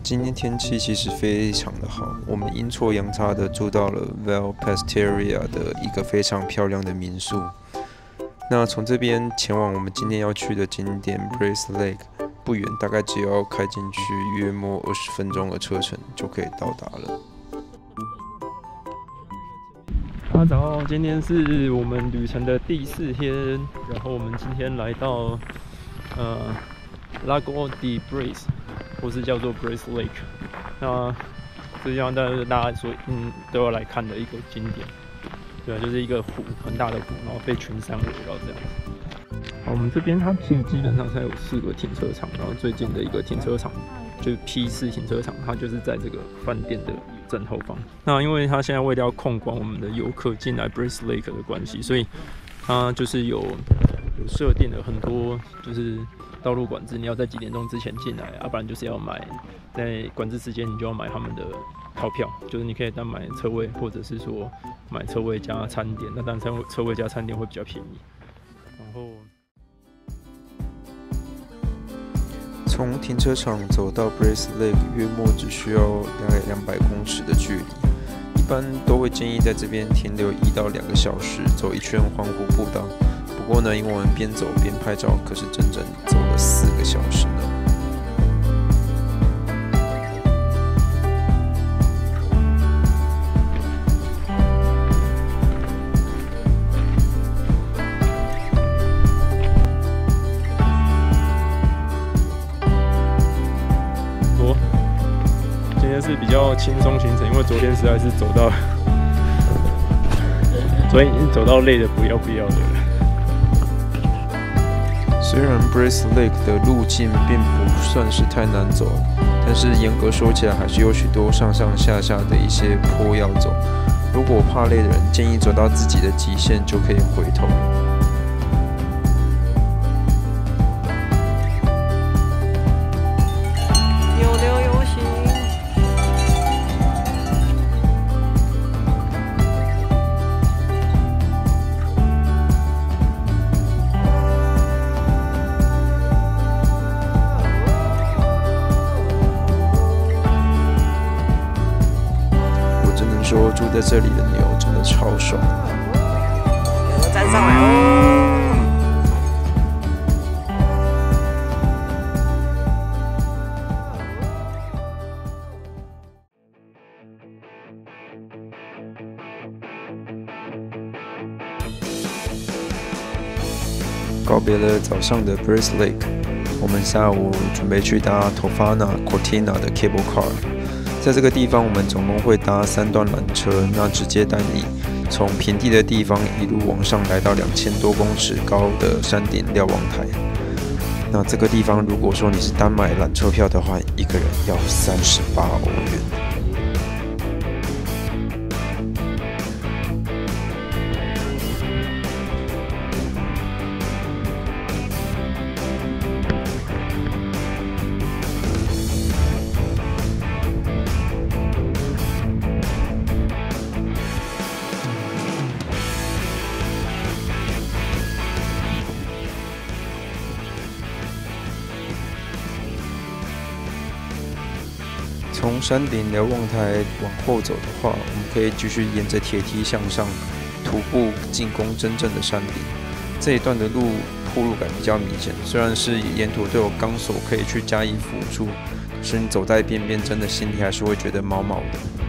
今天天气其实非常的好，我们阴错阳差的住到了 Valpastoria 的一个非常漂亮的民宿。那从这边前往我们今天要去的景点 Brace Lake 不远，大概只要开进去约莫20分钟的车程就可以到达了。大家早，今天是我们旅程的第4天，然后我们今天来到Lago di Brace， 或是叫做 Brace Lake。那这地方大家都要来看的一个景点，对，就是一个湖，很大的湖，然后被群山围绕这样子。好，我们这边它其实基本上才有4个停车场，然后最近的一个停车场就是 P4 停车场，它就是在这个饭店的正后方。那因为它现在为了要控管我们的游客进来 Brace Lake 的关系，所以它就是有设定了很多就是道路管制，你要在几点钟之前进来，不然就是要买在管制时间你就要买他们的套票，就是你可以单买车位，或者是说买车位加餐点。那当然车位加餐点会比较便宜。然后从停车场走到 Brace Lake 约莫只需要大概200公尺的距离，一般都会建议在这边停留1到2个小时，走一圈环湖步道。不过呢，因为我们边走边拍照，可是整整走了4个小时呢。今天是比较轻松行程，因为昨天实在是走到累的不要的了。虽然 Brace Lake 的路径并不算是太难走，但是严格说起来，还是有许多上上下下的一些坡要走。如果怕累的人，建议走到自己的极限就可以回头。说住在这里的牛真的超爽，牛站上来哦！告别了早上的 Brace Lake， 我们下午准备去搭 Tofana Cortina 的 Cable Car。在这个地方，我们总共会搭3段缆车，那直接带你从平地的地方一路往上，来到2000多公尺高的山顶瞭望台。那这个地方，如果说你是单买缆车票的话，一个人要38欧元。从山顶瞭望台往后走的话，我们可以继续沿着铁梯向上，徒步进攻真正的山顶。这一段的路铺路感比较明显，虽然是沿途都有钢索可以去加以辅助，可是你走在边边，真的心里还是会觉得毛毛的。